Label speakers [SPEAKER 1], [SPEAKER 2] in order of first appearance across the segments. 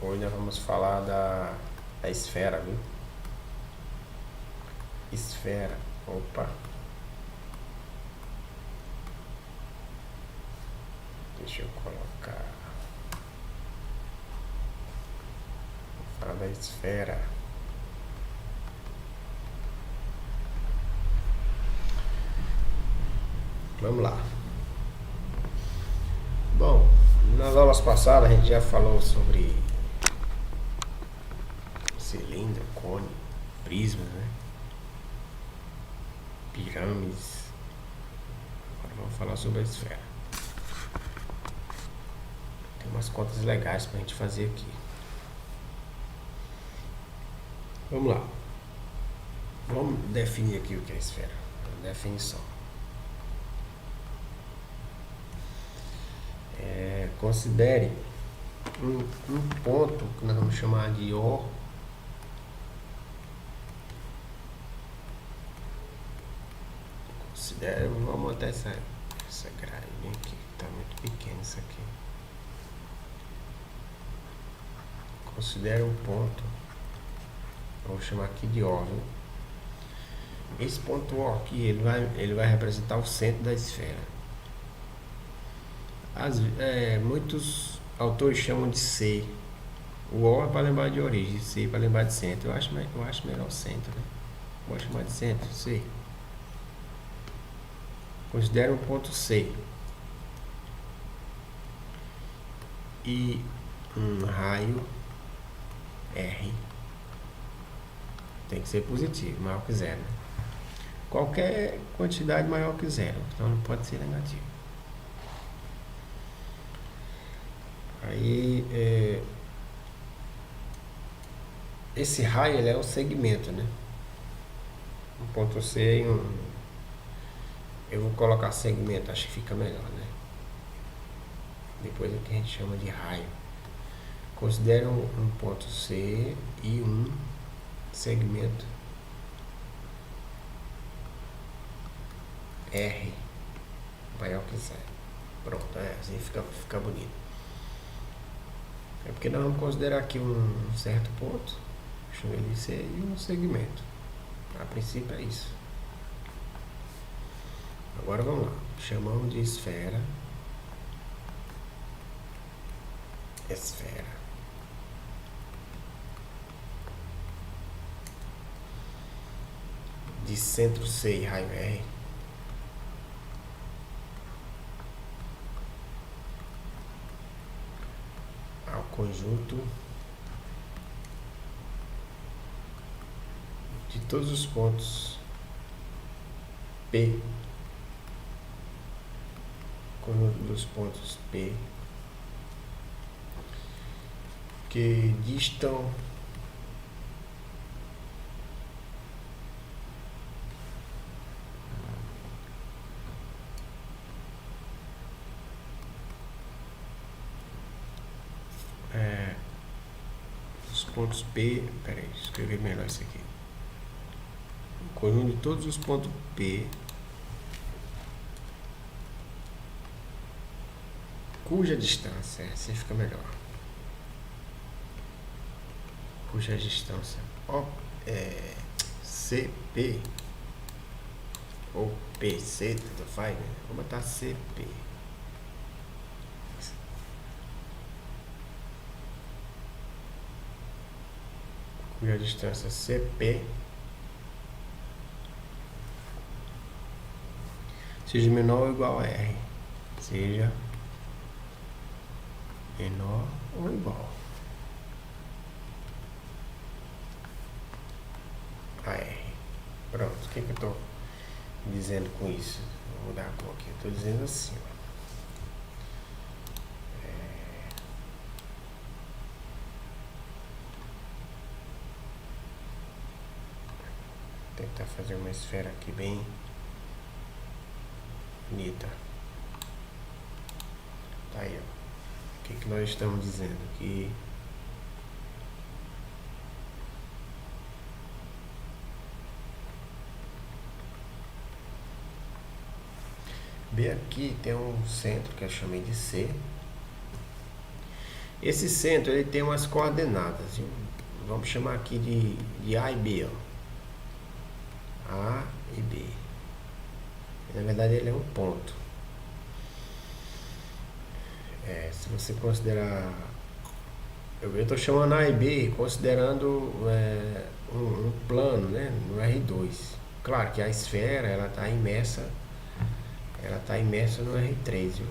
[SPEAKER 1] Hoje nós vamos falar da esfera, viu? Esfera. Opa. Deixa eu colocar. Vou falar da esfera. Vamos lá. Bom, nas aulas passadas a gente já falou sobre cilindro, cone, prisma, né? Pirâmides. Agora vamos falar sobre a esfera. Tem umas contas legais pra gente fazer aqui. Vamos lá. Vamos definir aqui o que é esfera. Definição. Considere um ponto que nós vamos chamar de O. Considere, vamos montar essa grade aqui, está muito pequeno isso aqui. Considere um ponto, vamos chamar aqui de O, viu? Esse ponto O aqui, ele vai representar o centro da esfera. Muitos autores chamam de C. O O é para lembrar de origem, C para lembrar de centro. Eu acho melhor o centro, né? Vou chamar de centro, C. Considere um ponto C e um raio R. Tem que ser positivo, maior que zero. Qualquer quantidade maior que zero, então não pode ser negativo. Aí, esse raio ele é o segmento, né? Um ponto C e eu vou colocar segmento, acho que fica melhor, né? Depois é o que a gente chama de raio. Considere um ponto C e um segmento R maior que zero. Pronto, assim fica bonito. É porque nós vamos considerar aqui um certo ponto, chama ele de C, e um segmento. A princípio é isso. Agora vamos lá. Chamamos de esfera. Esfera. De centro C e raio R. Ao conjunto de todos os pontos P. Conjunto dos pontos P que distam os pontos P. Peraí, deixa eu escrever melhor isso aqui. O conjunto de todos os pontos P cuja distância, assim fica melhor. Cuja distância CP ou PC, tanto faz, né? Vou botar CP. Cuja distância CP seja menor ou igual a R. Seja menor ou igual a R. Pronto, o que eu estou dizendo com isso? Vou mudar a cor aqui. Eu estou dizendo assim, ó. Vou tentar fazer uma esfera aqui bem bonita. Tá aí, ó. O que nós estamos dizendo aqui? B aqui tem um centro que eu chamei de C Esse centro ele tem umas coordenadas, viu? Vamos chamar aqui de A e B, ó. A e B. Na verdade ele é um ponto. Se você considerar, eu estou chamando A e B considerando um plano, né, no R2. Claro que a esfera ela está imersa no R3, viu?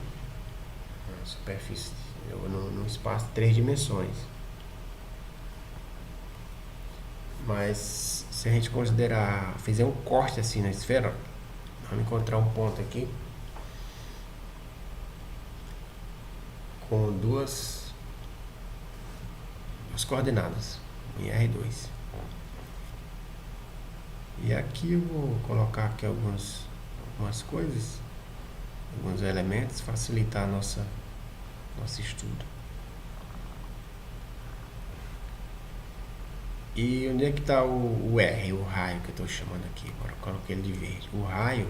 [SPEAKER 1] Na superfície, no espaço de 3 dimensões. Mas se a gente considerar, fizer um corte assim na esfera, vamos encontrar um ponto aqui com duas coordenadas em R2. E aqui eu vou colocar aqui algumas coisas, alguns elementos, facilitar nosso estudo. E onde é que está o R, o raio que eu estou chamando aqui? Agora eu coloquei ele de verde. O raio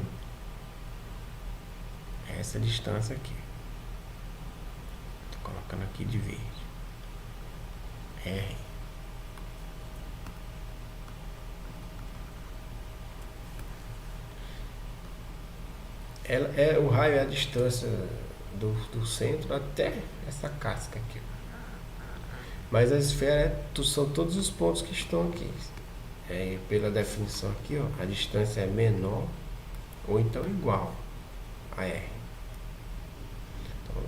[SPEAKER 1] é essa distância aqui. Estou colocando aqui de verde. R. O raio é a distância do centro até essa casca aqui. Mas a esfera são todos os pontos que estão aqui. Pela definição aqui, ó, a distância é menor ou então igual a R. Então,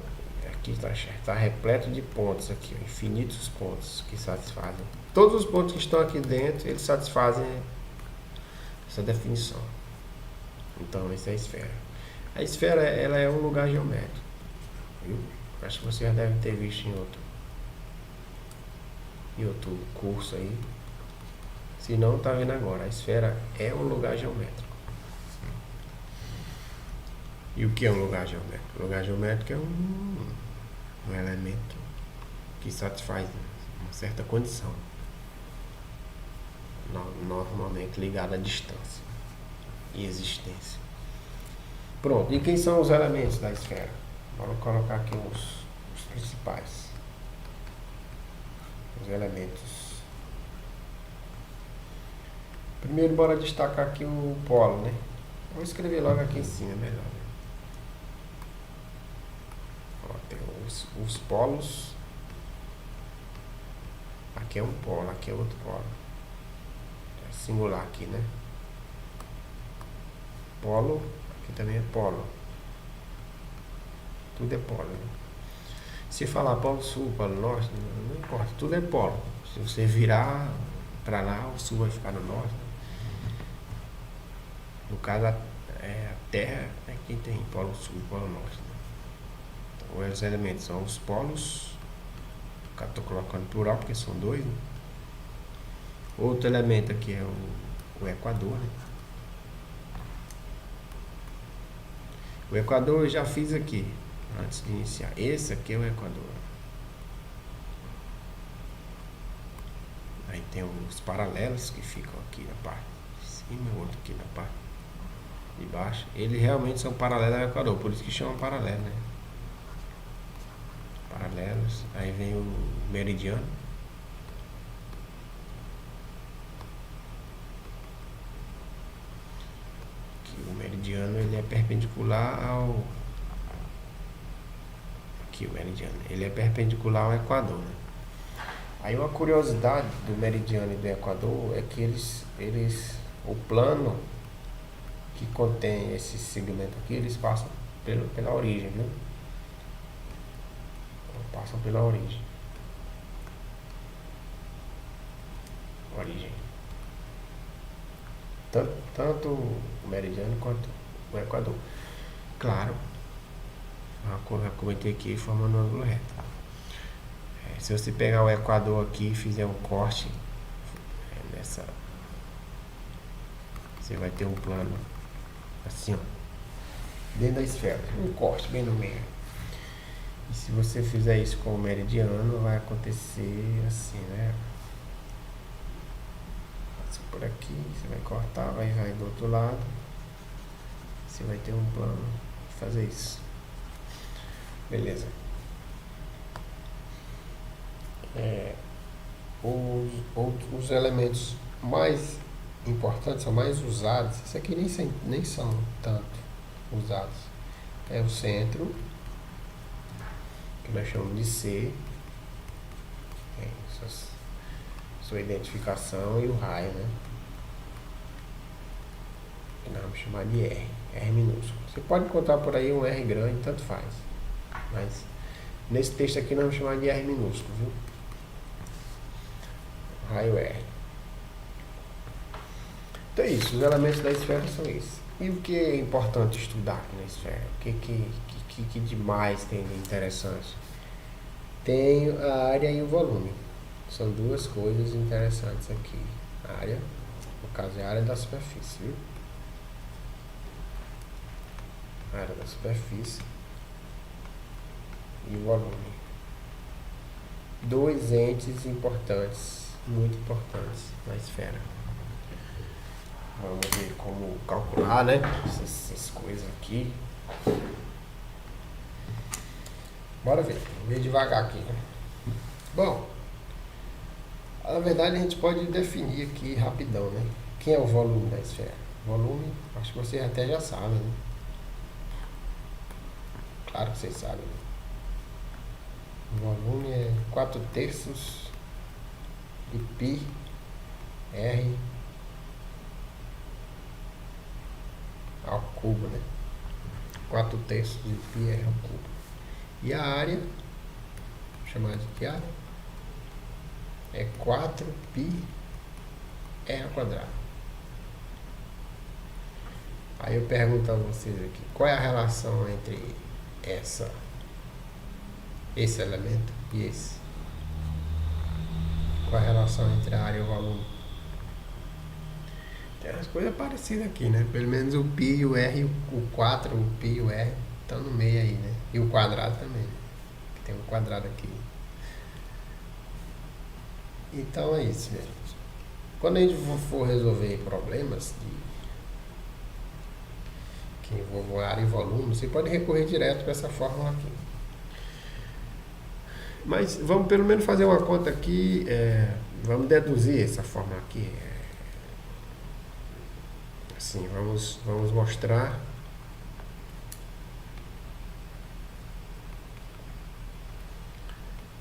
[SPEAKER 1] aqui está repleto de pontos aqui, ó, infinitos pontos que satisfazem. Todos os pontos que estão aqui dentro, eles satisfazem essa definição. Então, essa é a esfera. A esfera, ela é um lugar geométrico, viu? Acho que você já deve ter visto em outro curso aí. Se não, tá vendo agora. A esfera é um lugar geométrico. E o que é um lugar geométrico? O lugar geométrico é um elemento que satisfaz uma certa condição, normalmente ligado à distância e existência. Pronto, e quem são os elementos da esfera? Vamos colocar aqui os principais. Os elementos. Primeiro, bora destacar aqui o polo, né? Vou escrever logo aqui em cima, melhor. Né? Ó, tem os polos. Aqui é um polo, aqui é outro polo. É singular aqui, né? Polo, aqui também é polo. Tudo é polo, né? Se falar polo sul, polo norte, não importa, tudo é polo. Se você virar para lá, o sul vai ficar no norte. No caso, a Terra é quem tem polo sul e polo norte. Né? Então, os elementos são os polos. Estou colocando plural porque são dois. Né? Outro elemento aqui é o Equador. Né? O Equador eu já fiz aqui, antes de iniciar. Esse aqui é o Equador. Aí tem os paralelos que ficam aqui na parte de cima e outro aqui na parte de baixo. Eles realmente são paralelos ao Equador, por isso que chamam paralelo, né? Paralelos. Aí vem o meridiano. Aqui, o meridiano ele é perpendicular ao... Aqui o meridiano. Ele é perpendicular ao Equador, né? Aí uma curiosidade do meridiano e do Equador é que o plano que contém esse segmento aqui, eles passam pela origem, viu? Passam pela origem. Tanto o meridiano quanto o Equador. Claro, eu comentei aqui formando um ângulo reto. Se você pegar o Equador aqui e fizer um corte nessa, você vai ter um plano assim, ó, dentro da esfera, um corte bem no meio. E se você fizer isso com o meridiano, vai acontecer assim, né? Passa por aqui, você vai cortar, vai do outro lado, você vai ter um plano de fazer isso. Beleza. os elementos mais importantes, são mais usados, isso aqui nem são tanto usados. É o centro, que nós chamamos de C, sua identificação, e o raio, né? Que nós vamos chamar de R minúsculo. Você pode contar por aí um R grande, tanto faz. Mas nesse texto aqui nós vamos chamar de R minúsculo, viu? Raio R. Então é isso, os elementos da esfera são esses. E o que é importante estudar aqui na esfera? O que demais tem de interessante? Tem a área e o volume. São duas coisas interessantes aqui. A área, no caso é a área da superfície, viu? A área da superfície e o volume. Dois entes importantes, muito importantes na esfera. Vamos ver como calcular, né? Essas coisas aqui. Bora ver. Vamos ver devagar aqui. Bom, na verdade a gente pode definir aqui rapidão, né? Quem é o volume da esfera? Volume, acho que vocês até já sabem, né? Claro que vocês sabem, né? O volume é 4/3 de π r ao cubo, né? 4/3 de π r ao cubo. E a área, vou chamar de área, é 4π r ao quadrado. Aí eu pergunto a vocês aqui, qual é a relação entre esse elemento e esse? Qual é a relação entre a área e o volume? Tem umas coisas parecidas aqui, né? Pelo menos o π e o r, o 4, o π e o r estão no meio aí, né? E o quadrado também, que tem um quadrado aqui. Então é isso, gente. Quando a gente for resolver problemas que envolvam área e volume, você pode recorrer direto para essa fórmula aqui. Mas vamos pelo menos fazer uma conta aqui, vamos deduzir essa fórmula aqui. Assim, vamos mostrar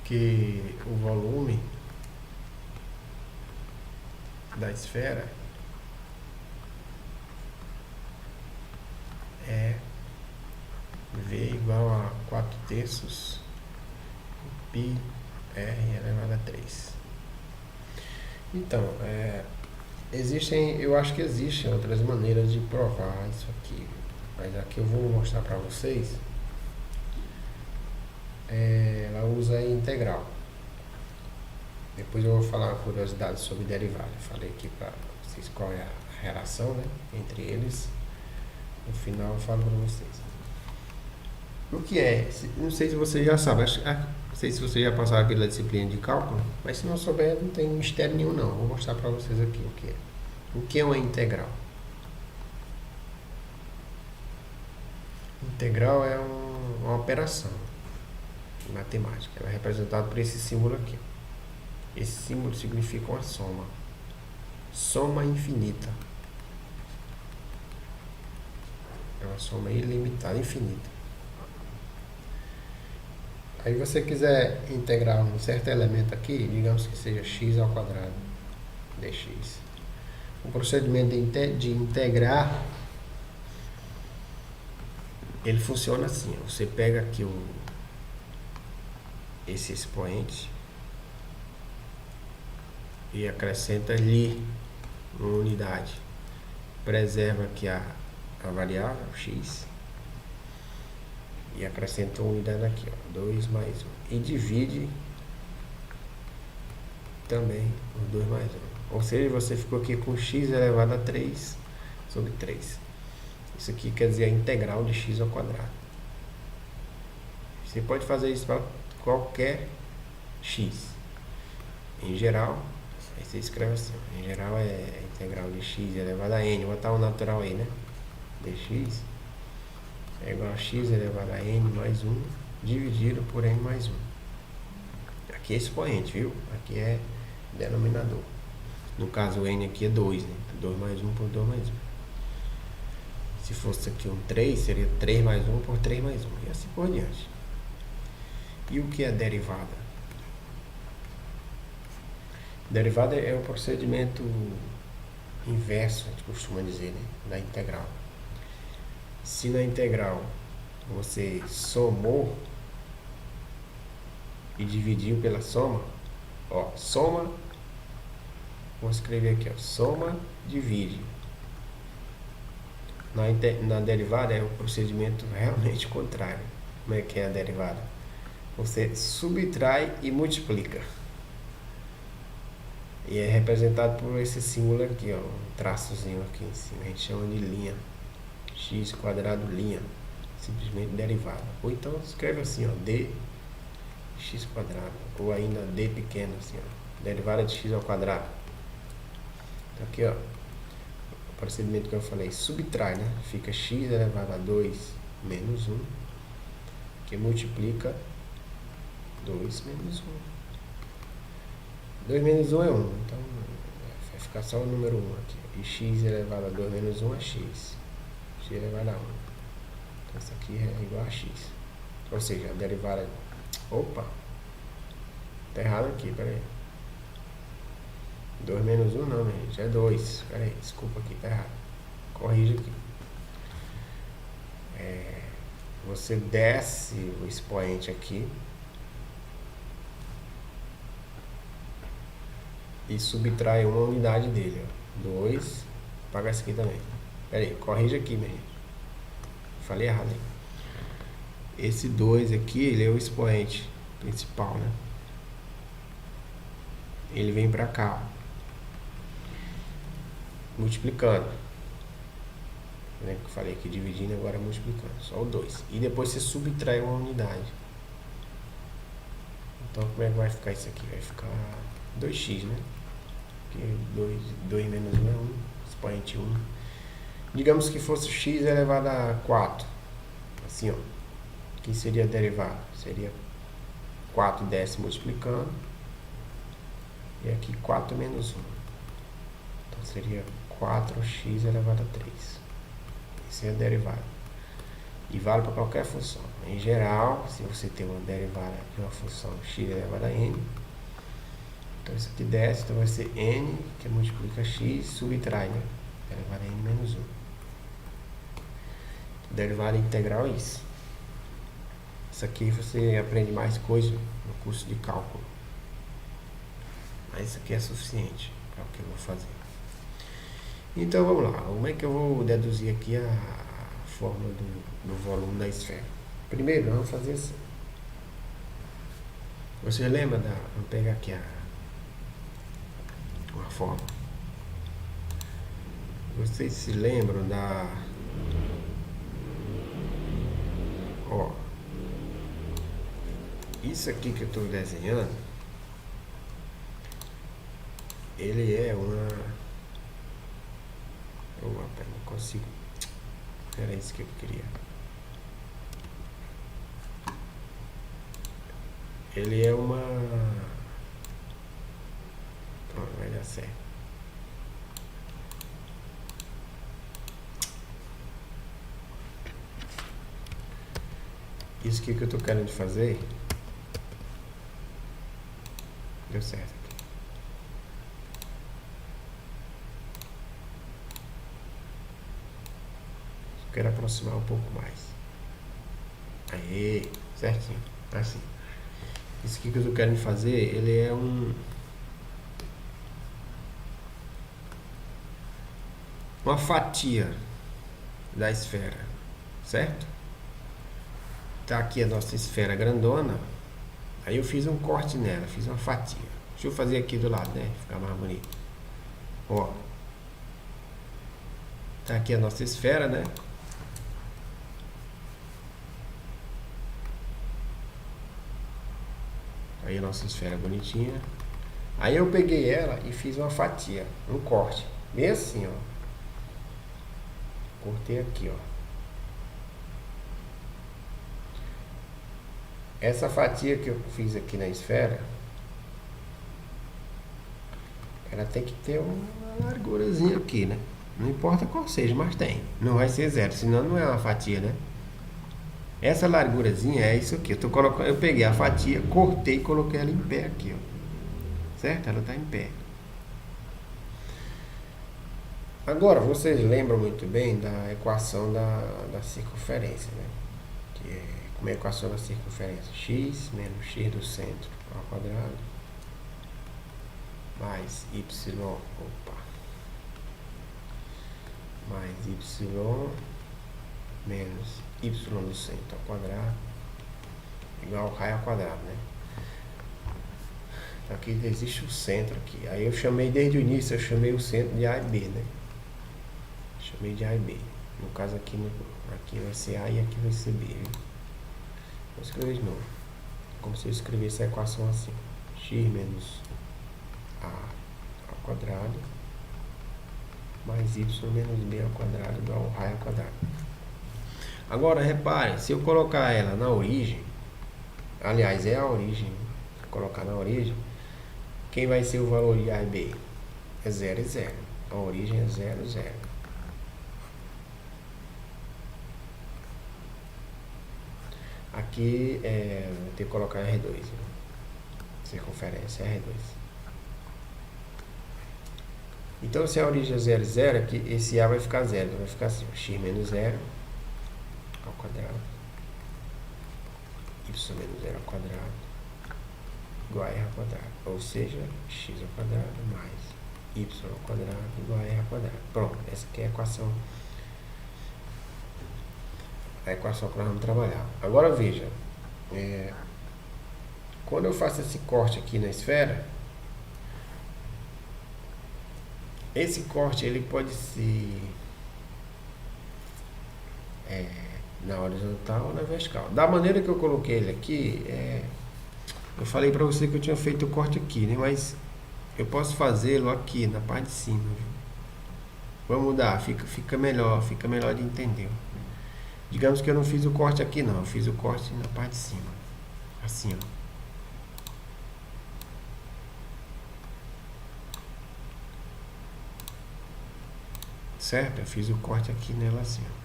[SPEAKER 1] que o volume da esfera é V igual a 4/3 π r elevado a 3. Então, eu acho que existem outras maneiras de provar isso aqui, mas aqui eu vou mostrar para vocês. Ela usa a integral. Depois eu vou falar uma curiosidade sobre derivada. Eu falei aqui para vocês qual é a relação, né, entre eles. No final eu falo para vocês. O que é? Não sei se vocês já sabem. Não sei se vocês já passaram pela disciplina de cálculo, mas se não souber, não tem mistério nenhum não. Vou mostrar para vocês aqui o que é. O que é uma integral? Integral é uma operação matemática. Ela é representada por esse símbolo aqui. Esse símbolo significa uma soma. Soma infinita. É uma soma ilimitada, infinita. Aí você quiser integrar um certo elemento aqui, digamos que seja x ao quadrado dx. O procedimento de integrar, ele funciona assim. Você pega aqui esse expoente e acrescenta ali uma unidade. Preserva aqui a variável x e acrescenta uma unidade aqui, ó, 2 mais 1. E divide também os 2 mais 1. Ou seja, você ficou aqui com x elevado a 3 sobre 3. Isso aqui quer dizer a integral de x ao quadrado. Você pode fazer isso para qualquer x. Em geral, aí você escreve assim, em geral é a integral de x elevado a n, vou botar o natural aí, né? dx é igual a x elevado a n mais 1 dividido por n mais 1. Aqui Aqui é expoente, viu? Aqui é denominador. No caso, o n aqui é 2, né? 2 mais 1 por 2 mais 1. Se fosse aqui um 3, seria 3 mais 1 por 3 mais 1. E assim por diante. E o que é derivada? Derivada é o procedimento inverso, a gente costuma dizer, né? Da integral. Se na integral você somou e dividiu pela soma, ó, soma, vou escrever aqui, ó, soma, divide. Na derivada é o procedimento realmente contrário. Como é que é a derivada? Você subtrai e multiplica. E é representado por esse símbolo aqui, ó, um traçozinho aqui em cima. A gente chama de linha. X quadrado linha. Simplesmente derivada. Ou então escreve assim, ó, d x quadrado. Ou ainda d pequeno, assim, ó, derivada de x ao quadrado. Então aqui, ó, o procedimento que eu falei, subtrai, né? Fica x elevado a 2 menos 1, que multiplica 2 menos 1. 2 menos 1 é 1, então vai ficar só o número 1 aqui. E x elevado a 2 menos 1 é x. X elevado a 1. Então isso aqui é igual a x. Ou seja, a derivada... Opa! Tá errado aqui, peraí. 2 menos 1 não, minha gente, é 2. Peraí, desculpa aqui, tá errado. Corrige aqui. Você desce o expoente aqui e subtrai uma unidade dele, ó. 2, paga esse aqui também. Peraí, corrige aqui, minha gente. Falei errado aí. Esse 2 aqui, ele é o expoente principal, né? Ele vem pra cá, ó, multiplicando. Lembra que eu falei aqui dividindo, agora multiplicando. Só o 2. E depois você subtrai uma unidade. Então como é que vai ficar isso aqui? Vai ficar 2x, né? Porque 2 menos 1 é 1. Expoente 1. Digamos que fosse x elevado a 4. Assim, ó. Que seria derivado? Seria 4 décimos multiplicando. E aqui 4 menos 1. Então seria 4x elevado a 3. Isso é a derivada. E vale para qualquer função. Em geral, se você tem uma derivada de uma função x elevado a n, então isso aqui desce, então vai ser n, que multiplica x, subtrai, né? Derivada a n menos 1. Derivada integral é isso. Isso aqui você aprende mais coisa no curso de cálculo. Mas isso aqui é suficiente para o que eu vou fazer. Então vamos lá, como é que eu vou deduzir aqui a fórmula do volume da esfera? Primeiro, vamos fazer assim. Você lembra da... Vamos pegar aqui uma fórmula. Vocês se lembram da... Ó, isso aqui que eu estou desenhando, ele é uma... Opa, não consigo. Era isso que eu queria. Ele é uma... Pronto, vai dar certo. Isso aqui que eu tô querendo fazer deu certo. Quero aproximar um pouco mais. Aí, certinho, assim. Isso aqui que eu tô querendo fazer, ele é uma fatia da esfera, certo? Tá aqui a nossa esfera grandona. Aí eu fiz um corte nela, fiz uma fatia. Deixa eu fazer aqui do lado, né? Ficar mais bonito. Ó. Tá aqui a nossa esfera, né? Aí a nossa esfera bonitinha. Aí eu peguei ela e fiz uma fatia, um corte. Bem assim, ó. Cortei aqui, ó. Essa fatia que eu fiz aqui na esfera, ela tem que ter uma largurazinha aqui, né? Não importa qual seja, mas tem. Não vai ser zero, senão não é uma fatia, né? Essa largurazinha é isso aqui. Eu peguei a fatia, cortei e coloquei ela em pé aqui, ó. Certo? Ela está em pé. Agora, vocês lembram muito bem da equação da circunferência, né? Que é como é a equação da circunferência? X menos x do centro ao quadrado mais y, mais y menos y do centro ao quadrado igual ao raio ao quadrado, né? Então aqui existe o centro aqui. Aí eu chamei desde o início, eu chamei o centro de A e B, né? Chamei de A e B. No caso aqui, aqui vai ser A e aqui vai ser B. Viu? Vou escrever de novo. Como se eu escrevesse a equação assim. X menos A ao quadrado mais y menos b ao quadrado igual ao raio ao quadrado. Agora, repare, se eu colocar ela na origem, aliás, é a origem, colocar na origem, quem vai ser o valor de A e B? É 0 e 0. A origem é 0, 0. Aqui vou ter que colocar R2. Né? Circunferência R2. Então, se a origem é 0, 0, aqui, esse A vai ficar 0. Então, vai ficar assim, x menos 0 ao quadrado, y menos 0 ao quadrado, igual a r ao quadrado. Ou seja, x ao quadrado mais y ao quadrado igual a r ao quadrado. Pronto, essa aqui é a equação. A equação que nós vamos trabalhar. Agora veja, quando eu faço esse corte aqui na esfera, esse corte ele pode ser na horizontal ou na vertical. Da maneira que eu coloquei ele aqui, eu falei para você que eu tinha feito o corte aqui, né? Mas eu posso fazê-lo aqui na parte de cima. Viu? Vamos mudar, fica melhor de entender. Digamos que eu não fiz o corte aqui não, eu fiz o corte na parte de cima. Assim, ó. Certo? Eu fiz o corte aqui nela assim, ó.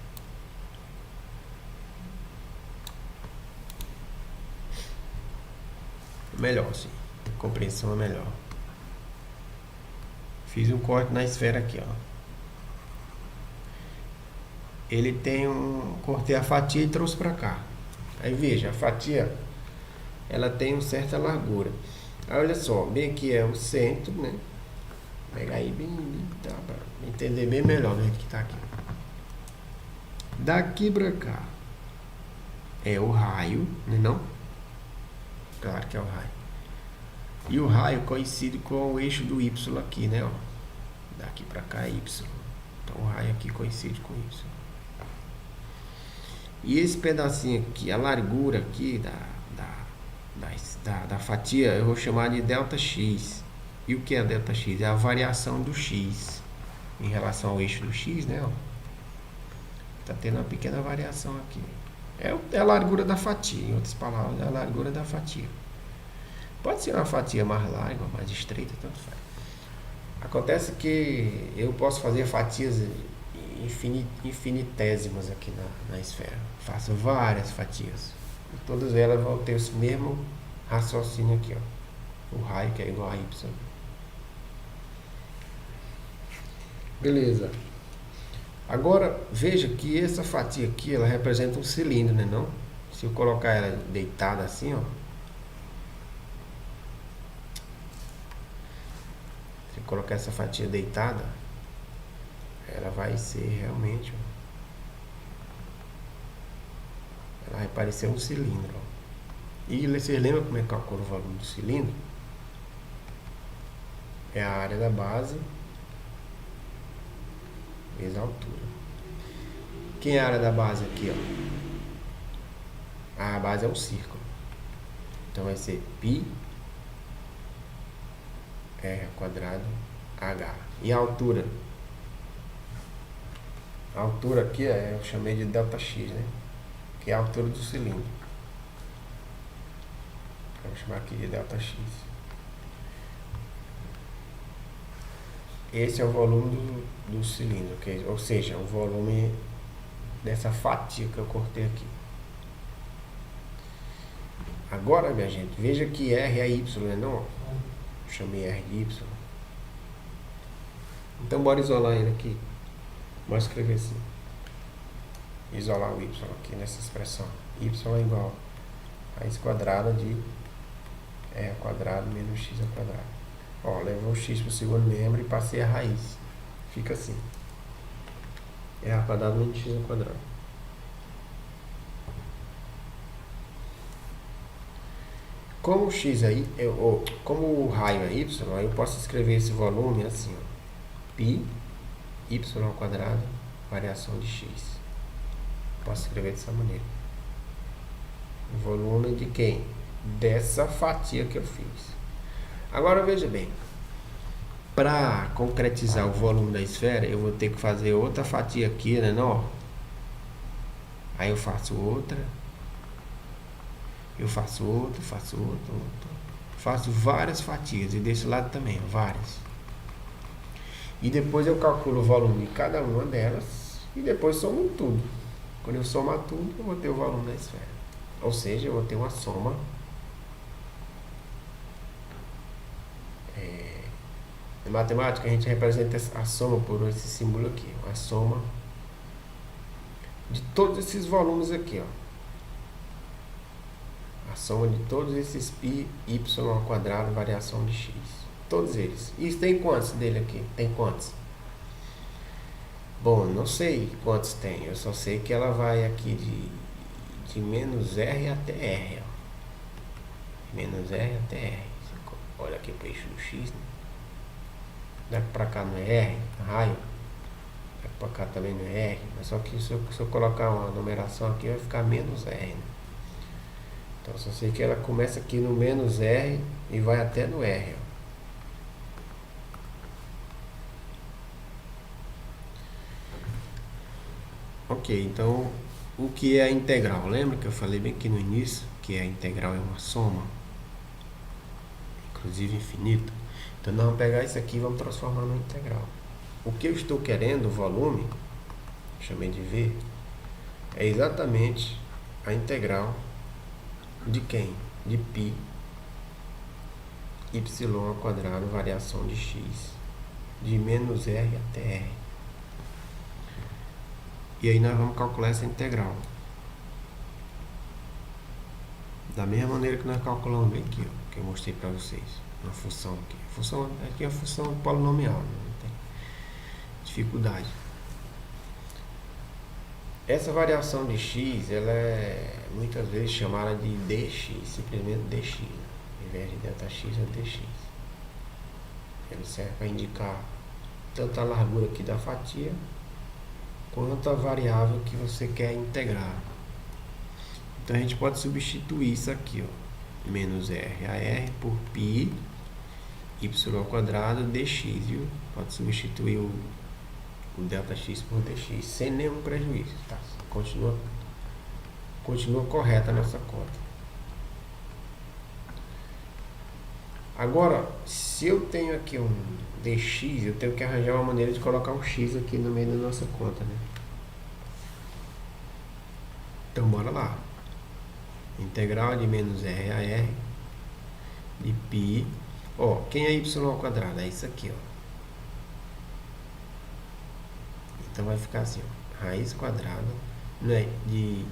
[SPEAKER 1] Melhor, sim. A compreensão é melhor. Fiz um corte na esfera aqui, ó. Ele tem cortei a fatia e trouxe para cá. Aí veja, a fatia ela tem uma certa largura. Aí olha só, bem aqui é o centro, né? Vou pegar aí bem tá, para entender bem melhor do jeito que tá aqui. Daqui para cá é o raio, né não? Claro que é o raio. E o raio coincide com o eixo do y aqui, né? Ó. Daqui para cá é y. Então o raio aqui coincide com y. E esse pedacinho aqui, a largura aqui da fatia, eu vou chamar de ΔX. E o que é ΔX? É a variação do x em relação ao eixo do x, né? Está tendo uma pequena variação aqui. É a largura da fatia, em outras palavras, é a largura da fatia. Pode ser uma fatia mais larga, mais estreita, tanto faz. Acontece que eu posso fazer fatias infinitésimas aqui na esfera. Faço várias fatias. E todas elas vão ter esse mesmo raciocínio aqui, ó. O raio que é igual a y. Beleza. Agora, veja que essa fatia aqui, ela representa um cilindro, né não? Se eu colocar ela deitada assim, ó. Se eu colocar essa fatia deitada, ela vai ser realmente, ó, ela vai parecer um cilindro, ó. E você lembra como é que calcula o volume do cilindro? É a área da base vezes a altura. Quem é a área da base aqui, ó? A base é um círculo. Então vai ser π r ao quadrado h. E a altura? A altura aqui eu chamei de ΔX, né? Que é a altura do cilindro. Vamos chamar aqui de ΔX. esse é o volume do cilindro, ou seja, o volume dessa fatia que eu cortei aqui. Agora, minha gente, veja que R é Y, né? Não, chamei R de Y. Então, bora isolar ele aqui. Bora escrever assim. Isolar o Y aqui nessa expressão. Y é igual a raiz quadrada de R ao quadrado menos X ao quadrado. Ó, levou o X para o segundo membro e passei a raiz. Fica assim. R ao quadrado menos X ao quadrado. Como o X aí, como o raio é Y, eu posso escrever esse volume assim, ó. Pi Y ao quadrado, variação de X. Posso escrever dessa maneira. O volume de quem? Dessa fatia que eu fiz. Agora veja bem. Para concretizar o volume da esfera, eu vou ter que fazer outra fatia aqui, né? Não? Aí eu faço outra. Eu faço outra. Faço várias fatias. E desse lado também, várias. E depois eu calculo o volume de cada uma delas. E depois somo tudo. Quando eu somar tudo, eu vou ter o volume da esfera. Ou seja, eu vou ter uma soma. Em matemática, a gente representa a soma por esse símbolo aqui. A soma de todos esses volumes aqui, ó. A soma de todos esses π, y ao quadrado, variação de x. Todos eles. E tem quantos dele aqui? Tem quantos? Bom, não sei quantos tem. Eu só sei que ela vai aqui de menos R até R. Ó. Menos R até R. Olha aqui o eixo do x, né? Daqui pra cá não é R, raio. Daqui pra cá também não é R. Mas só que se eu colocar uma numeração aqui, vai ficar menos R, né? Então, só sei que ela começa aqui no menos R e vai até no R. Ó. Ok, então, o que é a integral? Lembra que eu falei bem aqui no início que a integral é uma soma, inclusive infinita? Então, nós vamos pegar isso aqui e vamos transformar numa integral. O que eu estou querendo, o volume, chamei de V, é exatamente a integral de quem? De π y ao quadrado, variação de x, de menos R até R. E aí nós vamos calcular essa integral. Da mesma maneira que nós calculamos bem aqui, ó, que eu mostrei para vocês. Uma função aqui. Aqui é a função polinomial, não tem dificuldade. Essa variação de x, ela é muitas vezes chamada de dx, simplesmente dx. Ao invés de Δx, é dx. Ele serve para indicar tanto a largura aqui da fatia, quanto a variável que você quer integrar. Então a gente pode substituir isso aqui, ó, menos R a R por π y ao quadrado dx, viu? Pode substituir o Δx por dx sem nenhum prejuízo, tá? Continua correta a nossa conta. Agora, se eu tenho aqui um dx, eu tenho que arranjar uma maneira de colocar um x aqui no meio da nossa conta, né? Então, bora lá. Integral de menos R a R de π. Ó, quem é y ao quadrado? É isso aqui, ó. Então vai ficar assim, ó, raiz quadrada, né, de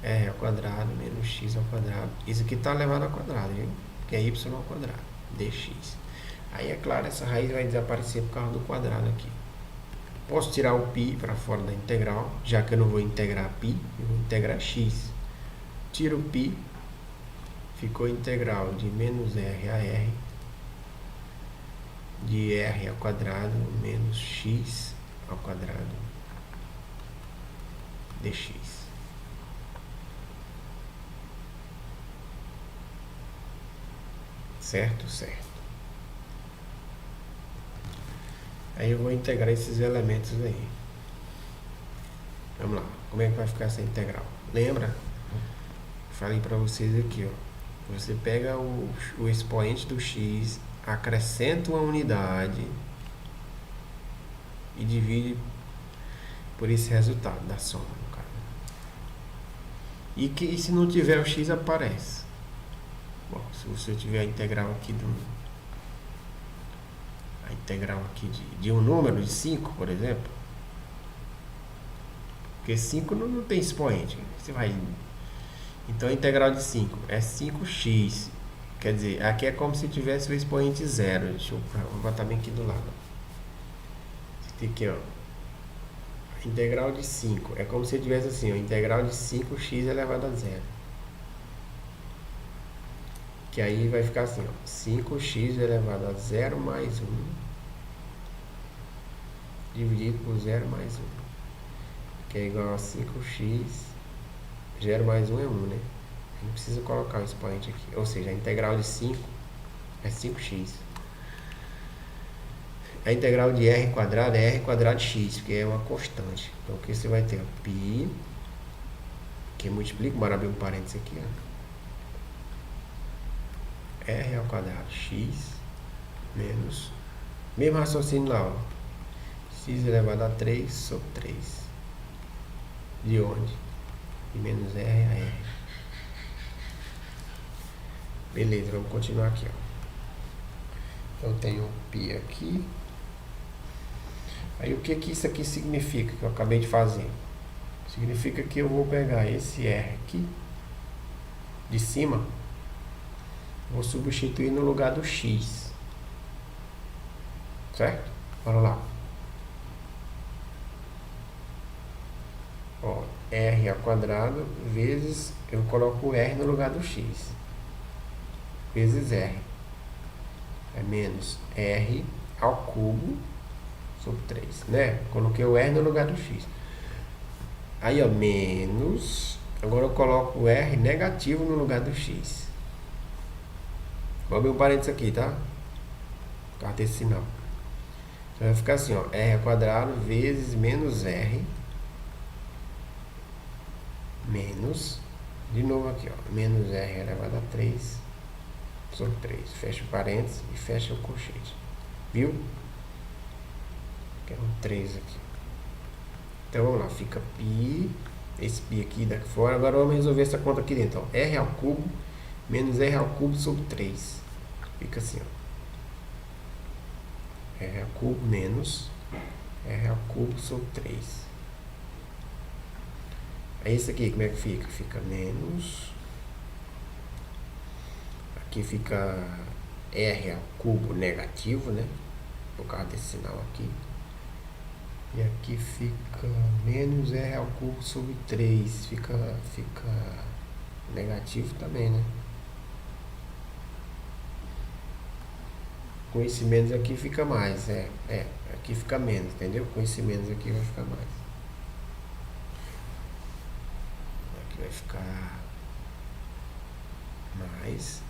[SPEAKER 1] R ao quadrado menos x ao quadrado. Isso aqui está elevado ao quadrado, viu? Que é y ao quadrado, dx. Aí, é claro, essa raiz vai desaparecer por causa do quadrado aqui. Posso tirar o π para fora da integral, já que eu não vou integrar π, eu vou integrar x. Tiro o π, ficou integral de menos R a R de R ao quadrado menos x ao quadrado dx. Certo? Certo. Aí eu vou integrar esses elementos aí. Vamos lá. Como é que vai ficar essa integral? Lembra? Falei para vocês aqui, ó. Você pega o expoente do x, acrescenta uma unidade e divide por esse resultado da soma, no caso. E se não tiver o x, aparece. Bom, se você tiver a integral aqui de um número de 5, por exemplo, porque 5 não tem expoente, você vai. Então a integral de 5 é 5x. Quer dizer, aqui é como se tivesse o expoente 0. Deixa eu botar bem aqui do lado. Tem aqui, ó. Integral de 5. É como se tivesse assim, ó, integral de 5x elevado a 0. Que aí vai ficar assim, ó, 5x elevado a 0 mais 1 dividido por 0 mais 1. Que é igual a 5x. 0 mais 1 é 1, né? Não precisa colocar o expoente aqui. Ou seja, a integral de 5 é 5x. A integral de r quadrado é r quadrado de x, porque é uma constante. Então aqui você vai ter π, que multiplica, bora abrir um parênteses aqui, ó. R ao quadrado x menos, mesmo raciocínio lá, ó, x elevado a 3 sobre 3. De onde? De menos r a r. Beleza, vamos continuar aqui, ó. Então eu tenho π aqui. Aí o que isso aqui significa, que eu acabei de fazer? Significa que eu vou pegar esse R aqui, de cima, vou substituir no lugar do X. Certo? Bora lá. Ó, R ao quadrado vezes, eu coloco o R no lugar do X. Vezes R. É menos R ao cubo sobre 3, né? Coloquei o R no lugar do X. Aí, ó, menos. Agora eu coloco o R negativo no lugar do X. Vou abrir um parênteses aqui, tá? Por causa desse sinal. Então vai ficar assim, ó. R ao quadrado vezes menos R. Menos. De novo aqui, ó. Menos R elevado a 3 sobre 3. Fecha o parênteses e fecha o colchete. Viu? Que é um 3 aqui. Então vamos lá, fica π, esse π aqui daqui fora. Agora vamos resolver essa conta aqui dentro. Ó. R ao cubo menos R ao cubo sobre 3. Fica assim, ó. R ao cubo menos R ao cubo sobre 3. Aí isso aqui, como é que fica? Fica menos. Aqui fica R ao cubo negativo, né? Por causa desse sinal aqui. E aqui fica menos R ao cubo sobre 3. Fica negativo também, né? Com esse menos aqui fica mais. Aqui fica menos, entendeu? Com esse menos aqui vai ficar mais. Aqui vai ficar mais.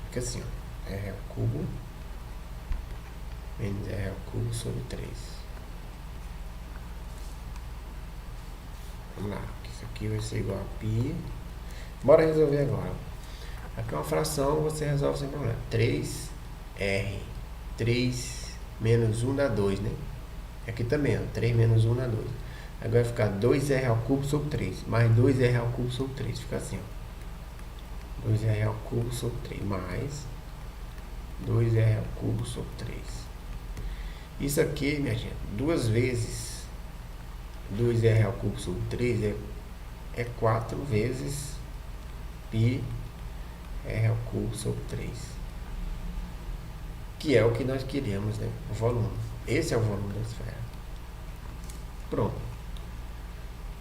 [SPEAKER 1] Fica assim, ó. R ao cubo menos R ao cubo sobre 3. Vamos lá. Isso aqui vai ser igual a π. Bora resolver agora. Aqui é uma fração, você resolve sem problema. 3R. 3 menos 1 dá 2, né? Aqui também, ó. 3 menos 1 dá 2. Agora vai ficar 2R ao cubo sobre 3. Mais 2R ao cubo sobre 3. Fica assim, ó. 2R ao cubo sobre 3. Mais 2R ao cubo sobre 3. Isso aqui, minha gente, 2 vezes 2R ao cubo sobre 3 é 4 vezes π R ao cubo sobre 3. Que é o que nós queríamos, né? O volume. Esse é o volume da esfera. Pronto.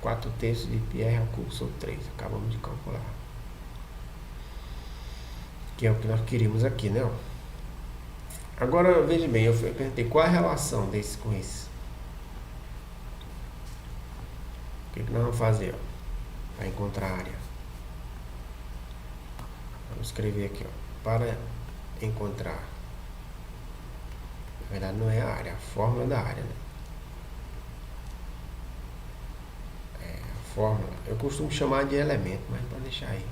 [SPEAKER 1] 4 terços de π R ao cubo sobre 3. Acabamos de calcular. Que é o que nós queríamos aqui, né? Agora, veja bem, eu perguntei qual a relação desse com esse. O que nós vamos fazer, ó, para encontrar a área? Vamos escrever aqui, ó, para encontrar. Na verdade não é a área, a fórmula da área, né? A fórmula, eu costumo chamar de elemento, mas pode deixar aí.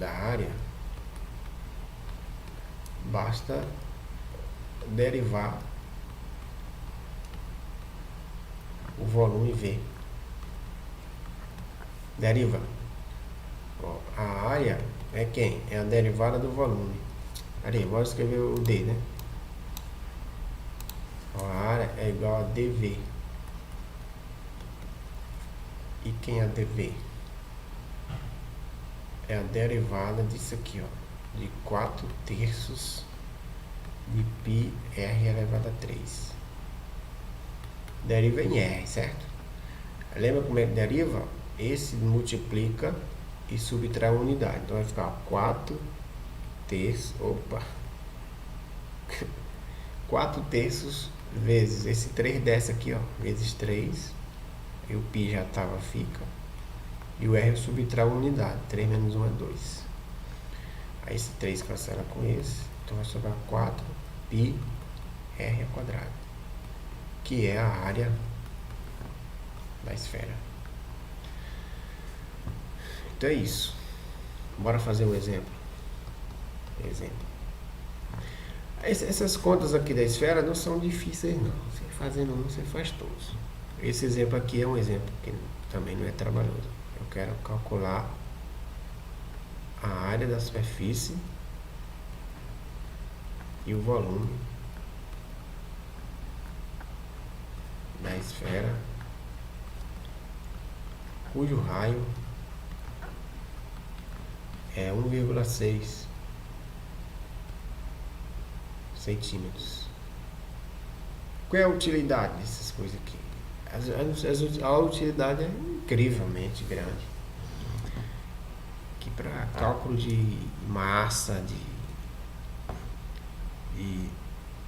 [SPEAKER 1] Da área basta derivar o volume V. Deriva. Ó, a área é quem? É a derivada do volume. Ali, bora escrever o D, né? Ó, a área é igual a dV. E quem é a dV? É a derivada disso aqui, ó, de 4/3 de π r elevado a 3. Deriva em R, certo? Lembra como é que deriva? Esse multiplica e subtrai a unidade. Então vai ficar 4/3, opa, 4/3 vezes esse 3 dessa aqui, ó, vezes 3, e o π já tava, fica, e o R subtrai a unidade, 3 menos 1 é 2. Aí esse 3 cancela com esse, então vai sobrar 4πr ao quadrado, que é a área da esfera. Então é isso. Bora fazer um exemplo. Essas contas aqui da esfera não são difíceis não. Você fazendo um, você faz todos. Esse exemplo aqui é um exemplo que também não é trabalhoso. Eu quero calcular a área da superfície e o volume da esfera cujo raio é 1,6 centímetros. Qual é a utilidade dessas coisas aqui? A utilidade é incrivelmente grande. Que para cálculo de massa, de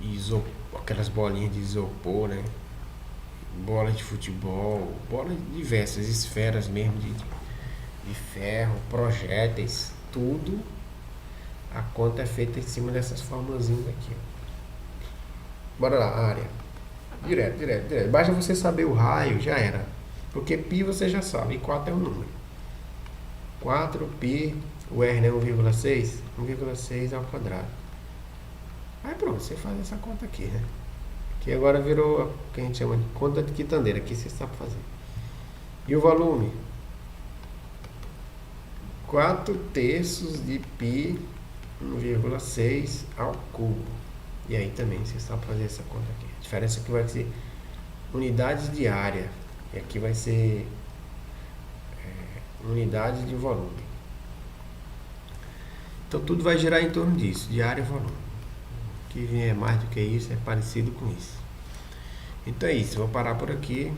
[SPEAKER 1] isopor, aquelas bolinhas de isopor, né? Bola de futebol, bolas diversas, esferas mesmo de ferro, projéteis, tudo, a conta é feita em cima dessas formulazinhas aqui. Bora lá, área. Direto. Basta você saber o raio, já era. Porque π você já sabe, e 4 é um número. 4π, o R, né, 1,6? 1,6 ao quadrado. Aí pronto, você faz essa conta aqui, né? Que agora virou o que a gente chama de conta de quitandeira, aqui você sabe fazer. E o volume? 4/3 de π 1,6 ao cubo. E aí também você sabe fazer essa conta aqui. A diferença aqui vai ser unidades de área. E aqui vai ser unidades de volume. Então tudo vai girar em torno disso, de área e volume. O que vier mais do que isso é parecido com isso. Então é isso, vou parar por aqui.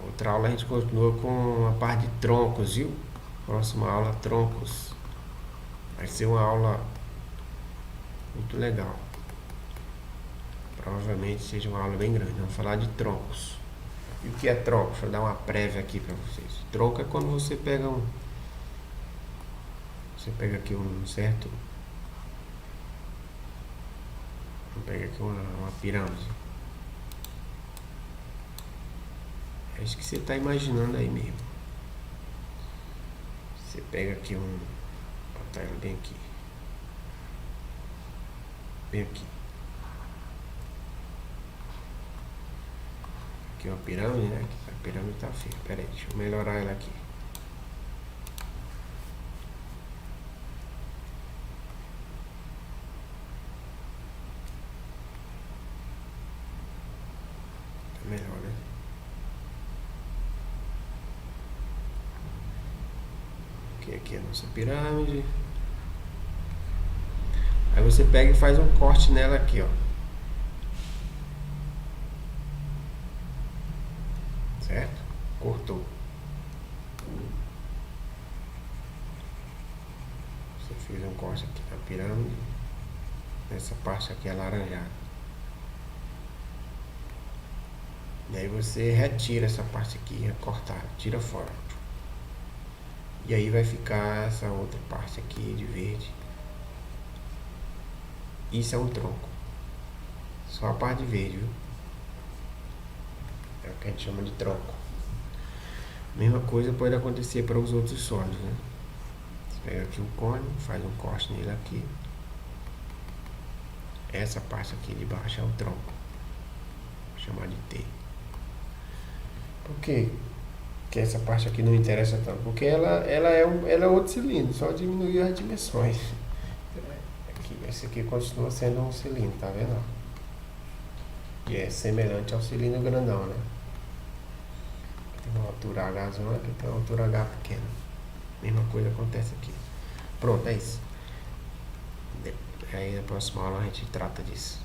[SPEAKER 1] Outra aula a gente continua com a parte de troncos, viu? Próxima aula, troncos. Vai ser uma aula muito legal. Provavelmente seja uma aula bem grande. Vamos falar de troncos. E o que é tronco? Deixa eu dar uma prévia aqui para vocês. Tronco é quando você pega Você pega aqui um certo... Vamos pegar aqui uma pirâmide. É isso que você está imaginando aí mesmo. Você pega aqui vou botar ela bem aqui. Bem aqui. Aqui é uma pirâmide, né? A pirâmide tá feia. Pera aí, deixa eu melhorar ela aqui. Tá melhor, né? Aqui é a nossa pirâmide. Aí você pega e faz um corte nela aqui, ó. Certo? Cortou. Você fez um corte aqui na pirâmide. Nessa parte aqui alaranjada. E aí você retira essa parte aqui, cortar, tira fora. E aí vai ficar essa outra parte aqui de verde. Isso é um tronco. Só a parte verde, viu? É o que a gente chama de tronco. Mesma coisa pode acontecer para os outros sólidos, né? Você pega aqui um cone, faz um corte nele aqui. Essa parte aqui de baixo é o tronco. Vou chamar de T. Por quê que essa parte aqui não interessa tanto? Porque ela é outro cilindro, só diminuiu as dimensões. Aqui, esse aqui continua sendo um cilindro, tá vendo? E é semelhante ao cilindro grandão, né? Tem uma altura H zona, aqui tem uma altura H pequena. Mesma coisa acontece aqui. Pronto, é isso. Aí na próxima aula a gente trata disso.